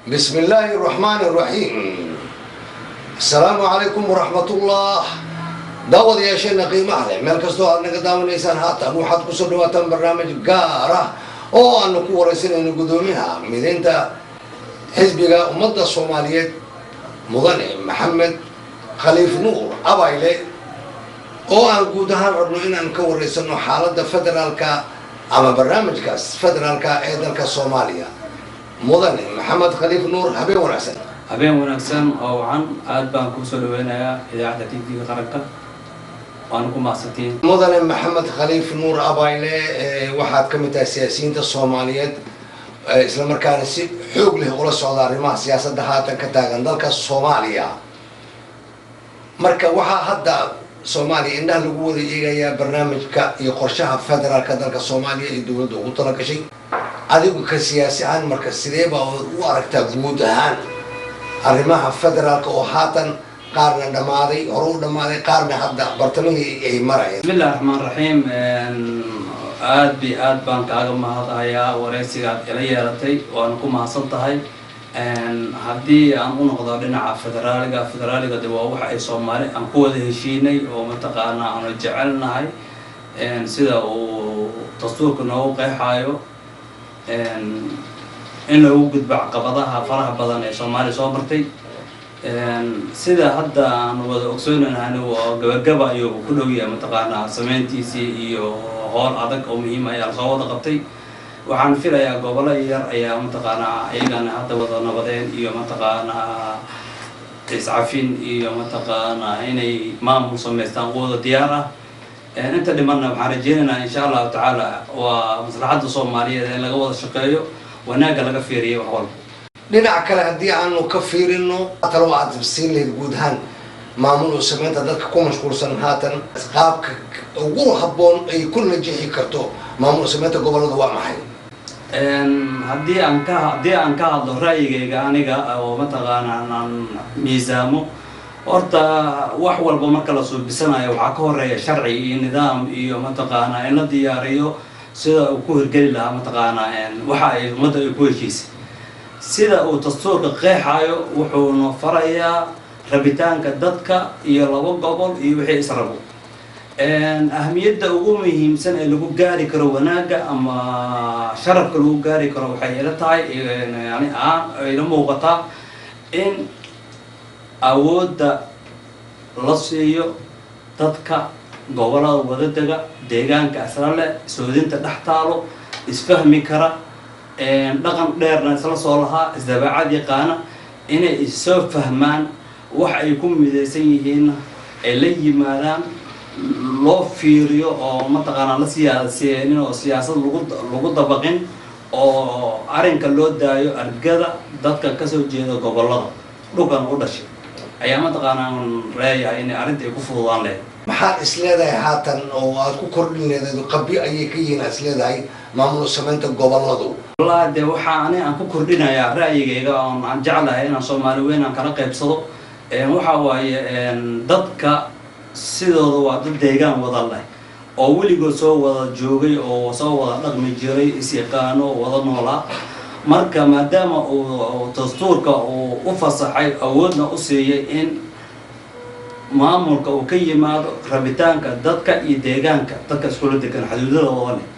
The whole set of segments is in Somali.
بسم الله الرحمن الرحيم. السلام عليكم ورحمة الله. داود يا شيخنا قيمة عليه مال كستو أنك داون إنسان هاتا وحد كسر واتن برنامج قارة أو أنك ورسنا نقدومها من أنت حزبك ومدة الصومالية مغني محمد خليف نور أبايلي أو أن قدها ربنا أنك ورسنا حالة فدرالك أما برنامج كاس فدرالك أيضا كصوماليا مغني محمد خليف نور حبيب ونحسن habeen wanaagsan oo wacan aad baan ku soo dhaweynayaa idaacadda TV-ga qaranka waan ku mahadsantiin مدن محمد خليف نور أبايلي واحد كمية سياسيين الصوماليات إسلام مركان سي حوق له ولا صعداء رماه سياسة دهاتا كتاعن ذلك الصوماليا مركا وها هدا صومالي إنه لقول إيجا برنامج يقرشها فدرال كذلك الصوماليا يدور ضغوط لك شيء أديك كسياسي عن مركز سليبة وأركت جمودهان arrimaha federaalka oo haatan qaarna dhamaaday horu dhamaaday qaarna hadda bartamihii ay marayeen bismillaahir rahmaanir rahiim aad baan kaaga mahadhayaa wareysigaad ila yeelatay waan ku mahadsan tahay haddii aan u noqdo dhinaca federaaliga de waa waxa ay Soomaali aan ku wada heshiinay oo mataqaana aan jecelnahay sida uu dastuurka noogu qeexayo in lagu gudbo caqabadaha faraha badan ee Soomaali soo martay sida hadda aan wada ogsoonahay oo gabagaba iyo ku dhow yahay mataqaana sameyntiisii iyo hool adag oo muhiim ah soo wada qabtay waxaan filayaa gobolo yar ayaa mataqaana ayagana hadda wada nabadeen iyo mataqaana iscafin iyo mataqaana inay maamul sameystaan wada diyaar ah inta dhimanna waxaan rajeynaynaa insha Allah taala waa maslaxada Soomaaliyeed in laga wada shaqeeyo وناقة لقى فيري وحول dhinaca kale haddii aanu ka fiirino talo aad siin leed guud ahaan maamul sameynta dadka ku mashquulsan haatan qaabka ugu habboon ay ku najixi karto maamul sameynta gobolada waa maxay haddii aan ka hadlo ra'yigayga aniga oo mataqaana aan miisaamo horta wax walba marka la soo bisanayo waxa ka horeeya sharci iyo nidaam iyo mataqaana in la diyaariyo sida uu ku hirgeli lahaa mataqaana waxa ay ummadda ay ku heshiisay sida uu dastuurka qeexayo wuxuu farayaa rabitaanka dadka iyo laba gobol iyo wixii israbo ahmiyadda ugu muhiimsan ee lagu gaari karo wanaaga ama sharafka lagu gaari karo waxay ila tahay yani ila muuqataa in awoodda la siiyo dadka gobolada wadadaga deegaanka asal leh soodinta dhaxtaalo isfahmi kara dhaqan dheerna isla soo lahaa isdabaacad yaqaana inay isoo fahmaan wax ay ku midaysan yihiin ay la yimaadaan loo fiiriyo oo mataqaana la siyaasiyeen oo siyaasad lagu dabaqin oo arinka loo daayo argada dadka ka soo jeeda gobolada dhulkan u dhashay ayaa mataqaana reeyahay in arinta ay ku fududaan leedahay maxaad isleedahay haatan oo aad ku kordhin leedahay qabbi ayay ka yihiin isleedahay maamul sameynta goboladu wallahi de waxa aan ku kordhinayaa ra'yigayga oo aan jeclahay in Soomaali weyn aan kala qaybsado waxa waaye dadka sidooda waa dad deegaan wada leh oo weligood soo wada joogay oo soo wada dhaqmi jiray is yaqaano wada noolaa marka maadaama uu dastuurka uu u fasaxay awoodna u siiyay in maamulka uu ka yimaado rabitaanka dadka iyo deegaanka dadka isku degan xuduudada wada leh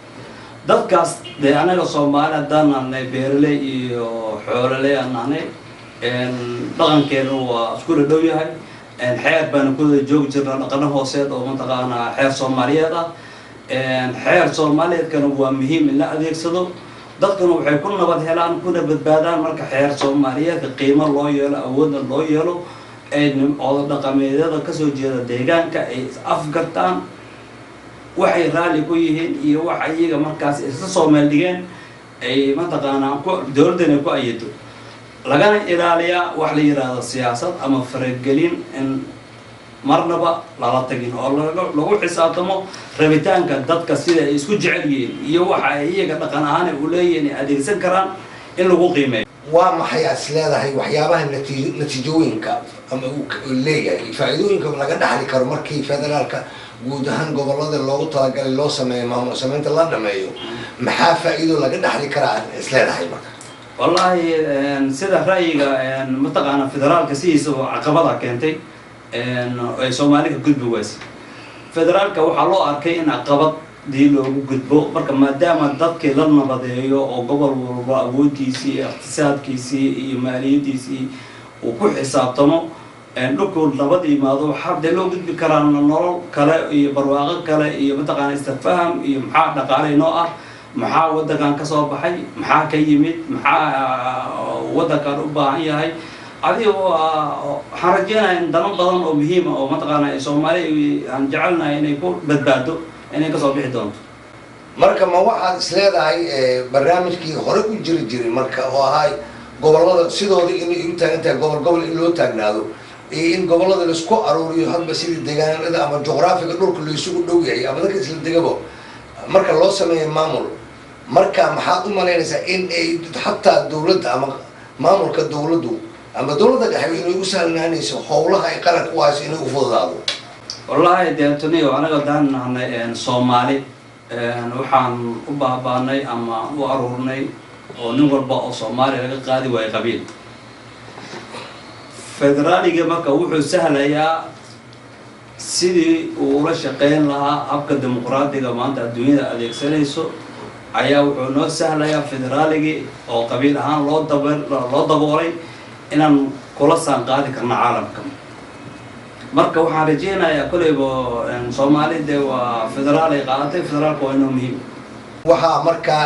dadkaas de anaga Soomaali hadaan beeraley iyo xoololey anaanay dhaqankeenu waa isku dhow yahay xeer baan ku joog jirnaa dhaqan hooseed oo mataqaana xeer Soomaaliyeed ah xeer Soomaaliyeed kan waa muhiim in la adeegsado dadkuna waxay ku nabad helaan kuna badbaadaan marka xeer Soomaaliyeed qiimo loo yeelo awoodna loo yeelo oo dhaqameedyada ka soo jeeda deegaanka ay afgartaan waxay raali ku yihiin iyo wax ayaga markaas isla soo meel dhigeen ay mataqaana dawladana ku ayado lagana ilaaliyaa wax la yiraahdo siyaasad ama faragelin in marnaba lala tagin oo lagu xisaabtamo rabitaanka dadka sida ay isku jecel yihiin iyo waxa ay iyaga dhaqan ahaan u leeyihiin adeegsan karaan in lagu qiimeeyo waa maxay isleedahay waxyaabaha natiijooyinka ama uu leeyahay faa'iidooyinka laga dhaxli karo markii federaalka guud ahaan gobolada loogu talagalay loo sameeyo maamul sameynta la dhameeyo maxaa faa'iido laga dhaxli karaa isleedahay marka والله سيدا رأيك متقانا فدرال كسيس وعقبضها كنتي أي سومالي كجد بواس فدرال كوحلو أركي إن عقبض دي لو جد بو مركب ما دام الضغط لنا بديهيو أو قبل وأبود كيسي اقتصاد كيسي مالية كيسي وكل حساب تمو لكل لبدي ما ذو حد لو جد بكران النور كلا برواقة كلا متقانا استفهم محاط نقالي نوع maxaa wadankan ka soo baxay maxaa ka yimid maxaa wadankan u baahan yahay adiga waxaan rajeynayaa in dano badan oo muhiim ah oo mataqaana ay Soomaali aan jecelnahay inay ku badbaado inay ka soo bixi doonto marka ma waxaad isleedahay barnaamijkii hore u jiri marka oo ahay gobolada sidooda inay u taagantahay gobol in loo taagnaado in gobolada la isku aruuriyo hadba sidii deegaanada ama juqraafiga dhulka la isugu dhow yahay ama dadka isla degabo marka loo sameeyo maamul marka maxaad u malaynaysaa in ay xataa dawladda ama maamulka dawladdu ama dawladda dhexe inay u sahlanaanayso howlaha ay qaranka u hayso inay u fududaado wallahi deetaniyo anaga daan nahnay Soomaali waxaan u baabaanay ama u aruurnay oo nin walba oo Soomaali laga qaadi way qabiil federaaliga marka wuxuu sahlayaa sidii uu la shaqeyn lahaa habka dimuqraadiga maanta adduunyada adeegsanayso ayaa wuxuu noo sahlayaa federaaligi oo qabiil ahaan loo daboolay inaan kula saan qaadi karno caalamka marka waxaan rajeynayaa koleyba Soomaalida waa federaali qaadatay federaalku waa inuu muhiim waxaa markaa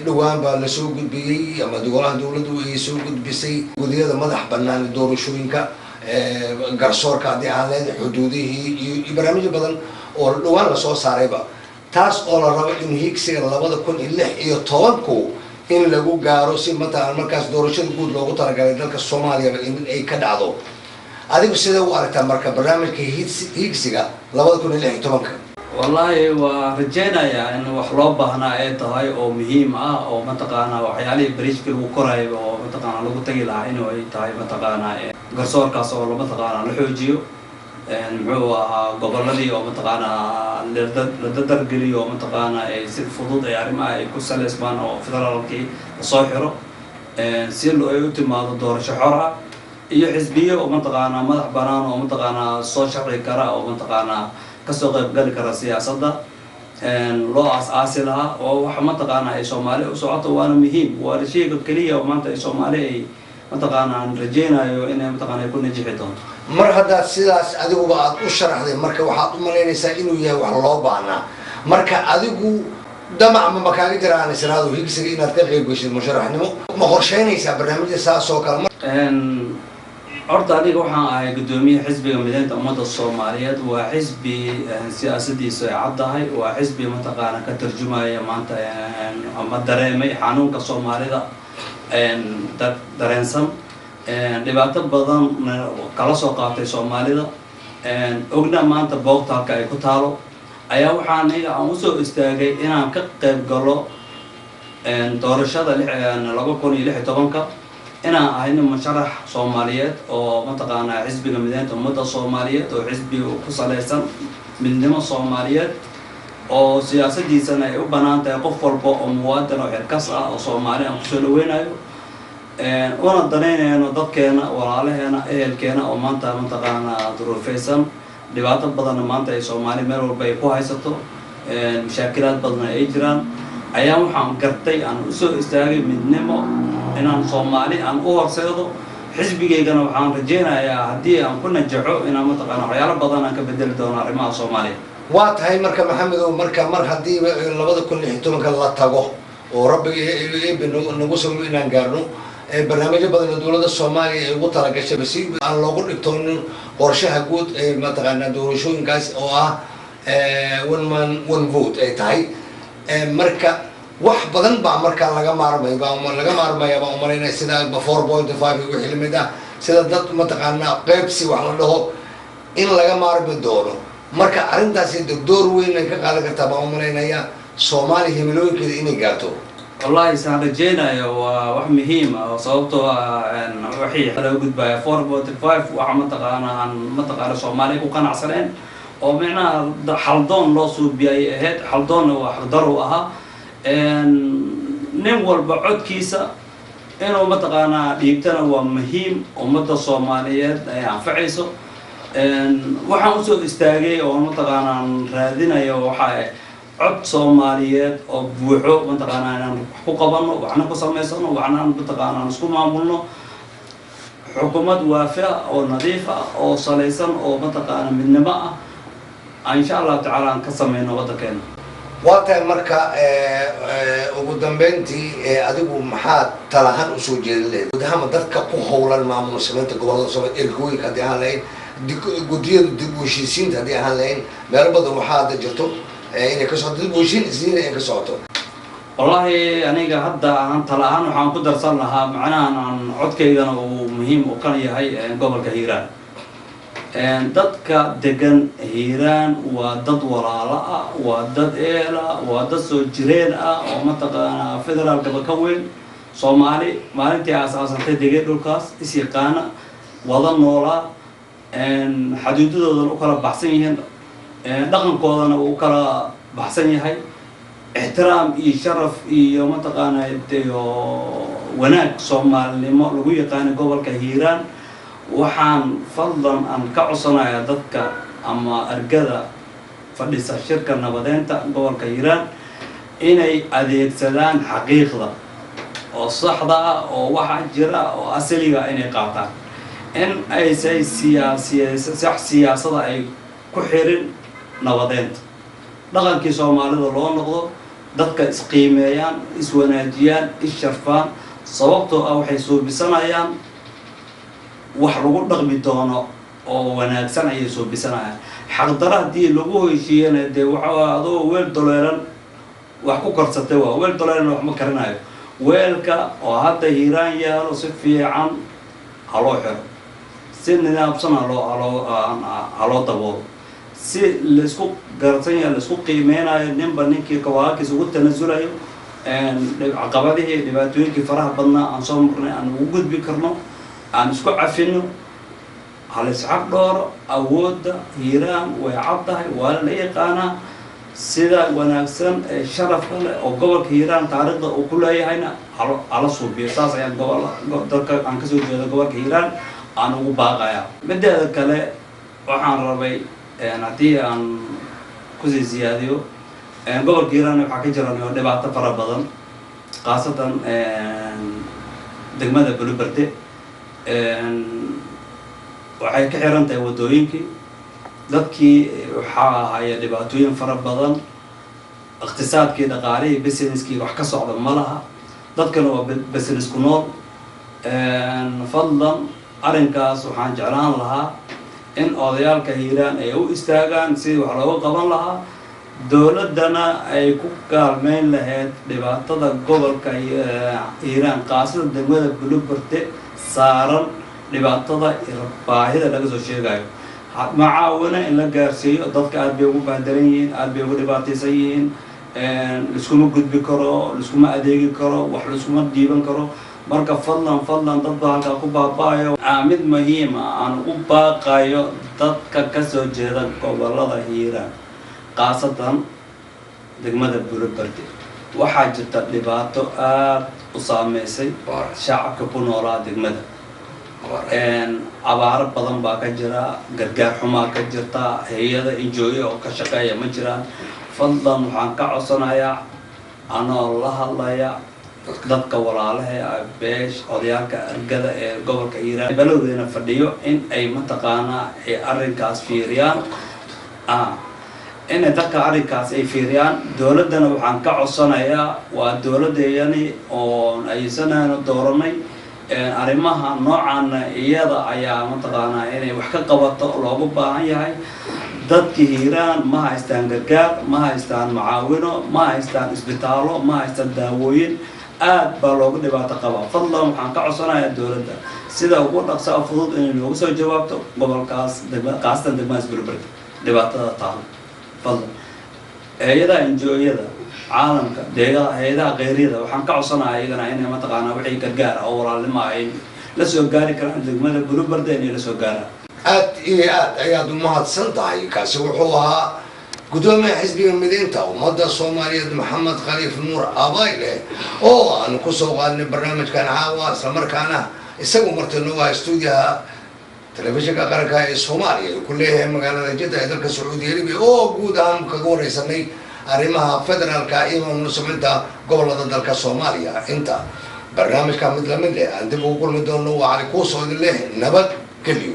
dhawaan baa la soo gudbiyey ama dowladaha dawladdu ay soo gudbisay gudiyada madax bannaan doorashooyinka garsoorka haddii aan leedahay xuduudihii iyo barnaamijyo badan oo dhawaan la soo saarayba taas oo la rabo in higsiga 2016 in lagu gaaro si mataqaan markaas doorashada guud loogu talagalay dalka Soomaaliya in ay ka dhacdo adigu sida u aragtaa marka barnaamijka higsiga 2016 wallahi waa rajeynayaa in wax loo baahnaa ay tahay oo muhiim ah oo mataqaana waxyaalihi bariishka lagu korayo oo mataqaana lagu tagi lahaa in ay tahay mataqaana garsoorkaas oo la mataqaana la xoojiyo muxuu ahaa goboladii oo mataqaana la dardargeliyo oo mataqaana ay si fudud ay arrimaha ay ku saleysmaan oo federaalkii soo xiro si loo ay u timaado doorasho xor ah iyo xisbiyo oo mataqaana madax bannaan oo mataqaana soo sharci kara oo mataqaana kasoo qayb gali kara siyaasadda loo aas-aasi lahaa oo waxa mataqaana ay Soomaali u socoto waana muhiim waa shayga kaliya oo maanta ay Soomaali ay mataqaana aan rajeynayo inay mataqaana ku najixi doonto mar haddaad sidaas adiguba aad u sharaxday marka waxaad u malaynaysaa inuu yahay wax loo baahnaa marka adigu damac ma kaaga jiraan israado higsiga inaad ka qayb gashid musharaxnimo ma qorsheynaysaa barnaamijyada saas oo kale horta aniga waxaan ahay gudoomiye xisbiga mideynta ummadda Soomaaliyeed waa xisbi siyaasadiisu ay caddahay waa xisbi mataqaana ka tarjumaya maanta ama dareemay xanuunka Soomaalida dareensan dhibaato badan kala soo qaatay Soomaalida ogna maanta boogta halka ay ku taalo ayaa waxaan aniga aan u soo istaagay inaan ka qayb galo doorashada 2016 inaan ahayno musharax Soomaaliyeed oo mataqaana xisbiga mideynta ummadda Soomaaliyeed oo xisbi ku saleysan midnimo Soomaaliyeed oo siyaasadiisana ay u banaan tahay qof walba oo muwaadin oo xirkas ah oo Soomaali aan ku soo dhaweynayo una daneynayno dadkeena walaalaheena ehelkeena oo maanta mataqaana duruufaysan dhibaato badan maanta ay Soomaali meel walba ay ku haysato mashaakilaad badan ay jiraan ayaa waxaan gartay aan u soo istaagay midnimo inaan Soomaali aan u horseedo xisbigeygana waxaan rajeynayaa haddii aan ku najaxo inaan mataqaana waxyaalo badan aan ka bedeli doono arrimaha Soomaaliya waa tahay marka maxamedow marka mar haddii 2016 la tago oo rabbiga nagu soo inaan gaarno barnaamijyo badan oo dawladda Soomaaliya ay ugu talagashay si aan loogu dhigtoonin qorshaha guud ee mataqaana doorashooyinkaas oo ah one man one vote ay tahay marka wax badan baa marka laga maarmay baa umaleynaya sida 4.5 wixii lamid ah sida dad mataqaana qaybsi wax la dhaho in laga maarmi doono marka arrintaasi door weyn ay ka qaadan kartaa baa umaleynaya Soomaaliya himilooyinkeeda inay gaarto wallahi saan rajeynayo waa wax muhiim ah sababtoo ah wixii loo gudbaya 4.5 waxa mataqaana Soomaaliya ku qanacsaneen oo macnaha xaldoon loo suubiyay ahayd xaldoonna waa xaqdaro ahaa nin walba codkiisa inuu mataqaanaa dhiibtana waa muhiim ummadda Soomaaliyeed ay anfacayso waxaan usoo istaagay oo mataqaanaa raadinayo waxa cod Soomaaliyeed oo buuxo mataqaanaa inaan ku qabano waxna ku sameysano waxna mataqaanaa isku maamulno xukuumad waafiya oo nadiif ah oo salaysan oo mataqaanaa midnimo ah insha Allah ta'ala aan ka sameeyno waddankeena waata marka ugu dambeyntii adigu maxaa talahan u soo jeedinay gudaha dadka ku howlan maamul sameynta gobolada Soomaaliya ergooyinka hadii aan lahayn gudiyada dib u heshiisiinta hadii aan lahayn meel badan waxaa jirto inay ka soo dib u heshiisiin inay ka socoto wallahi aniga hadda aan talahan waxaan ku darsan lahaa macnaha aan codkaygana uu muhiim u kan yahay gobolka Hiiraan dadka degan Hiiraan waa dad walaalo ah waa dad eela waa dad soo jireen ah oo mataqaanaa federaalka ka weyn Soomaali maalintii asaasantay deegaanka dhulkaas is yaqaana wada noolaa xaduudadooda u kala baxsan yihiin dhaqankoodana uu kala baxsan yahay احترام شرف متقانا وناك Soomaalinimo lagu yaqaan gobolka Hiiraan waxaan fadlan aan ka codsanayaa dadka ama argada fadhisa shirka nabadeynta gobolka Hiiraan inay adeegsadaan xaqiiqda oo saxda ah oo waxa jira oo asaliga inay qaataan in ay siyaasada ay ku xirin nabadeynta dhaqankii Soomaalida loo noqdo dadka isqiimeeyaan iswanaajiyaan isharfaan sababtoo ah waxay soo bisanayaan wax lagu dhaqmi doono oo wanaagsan ay soo bisanayaan xaqdara hadii lagu heshiiyana de waxa adoo weel doleeran wax ku korsatay waa weel doleeran wax ma karanayo weelka oo hadda Hiiraan yaalo si fiican haloo xiro si nidaamsan haloo daboolo si laisku gartan yahay laisku qiimeynayo ninba ninkii kawaakis ugu tanasulayo caqabadihii dhibaatooyinkii faraha badnaa aan soo marnay aan ugu gudbi karno aan isku cafino hal isxaq dhooro awoodda Hiiraan way caddahay waa la yaqaanaa sida wanaagsan ee sharafka leh oo gobolka Hiiraan taariikhda uu ku leeyahayna ala suubiyo saas ayaan dalka aan ka soo jeedo gobolka Hiiraan aan ugu baaqayaa mideeda kale waxaan rabay haddii aan ku ziyaadiyo gobolka Hiiraan waxa ka jira dhibaato fara badan qaasatan degmada Buluberde waxay ka xiran tahay wadooyinkii dadkii waxa haya dhibaatooyin fara badan iqtisaadkii dhaqaalihii businesskii wax ka socda ma laha dadkana waa business ku nool fadlan arrinkaas waxaan jeclaan lahaa in odayaalka Hiiraan ay u istaagaan si wax looga qaban lahaa dawladana ay ku kaalmeyn lahayd dhibaatada gobolka Hiiraan qaasada degmada Buluberde saaran dhibaatada baahida laga soo sheegayo macaawina in la gaarsiiyo dadka aad bay ugu baahdaran yihiin aad bay ugu dhibaataysan yihiin iskuma gudbi karo iskuma adeegi karo wax iskuma dhiiban karo marka fadlan dad baa halka ku baabaayo mid muhiim ah aan u baaqayo dadka ka soo jeeda gobolada Hiiraan qaasatan degmada Buluberde waxaa jirta dhibaato aad u saameysay shacabka ku noolaa degmada abaaro badan baa ka jira gargaar xumaa ka jirta hay'ada NGO oo ka shaqeeya ma jiraan fadlan waxaan ka codsanayaa anoo la hadlaya dadka walaalaha beesh odayaalka argada ee gobolka Hiiraan balowdeena fadhiyo in ay mataqaanaa ay arrinkaas fiiriyaan in dadka arrinkaas ay fiiriyaan dawladana waxaan ka codsanayaa waa dawladeeyani oo aysanayno dooranay arrimaha noocan iyada ayaa mataqaanaa inay wax ka qabato loogu baahan yahay dadka Hiiraan ma haystaan gargaar ma haystaan macaawino ma haystaan isbitaallo ma haystaan daawooyin aad baa loogu dhibaato qabaa fadlan waxaan ka codsanayaa dawladda sida ugu dhaqso fudud inay noogu soo jawaabto gobolkaas qaasatan degmada Buluberde dhibaatada taal fadlan hay'adaha NGO-yada caalamka hay'adaha qeyriyada waxaan ka codsanayaa iyagana inay mataqaanaa wixii gargaar oo walaalnimo ay la soo gaari karaan degmada Buluberde inay la soo gaaraan aad iyo aad ayaad u mahadsan tahay kaasi wuxuu ahaa gudoomiyaha xisbiga mideynta ummadda soomaaliyeed maxamed khaliif nuur abayle oo aan kusoo qaadnay barnaamijkan caawa islamarkaana isagu marti noogu aha stuudiyaha telefishinka qaranka ee soomaaliya uu ku leeyahay magaalada jidda ee dalka sacuudi arabiya oo guud ahaan kaga wareysanay arrimaha federaalka iyo maamul samaynta gobolada dalka soomaaliya inta barnaamijka mid lamid leh aan dib ugu kulmi doono waa cali kuusoo idin leh nabad geliyo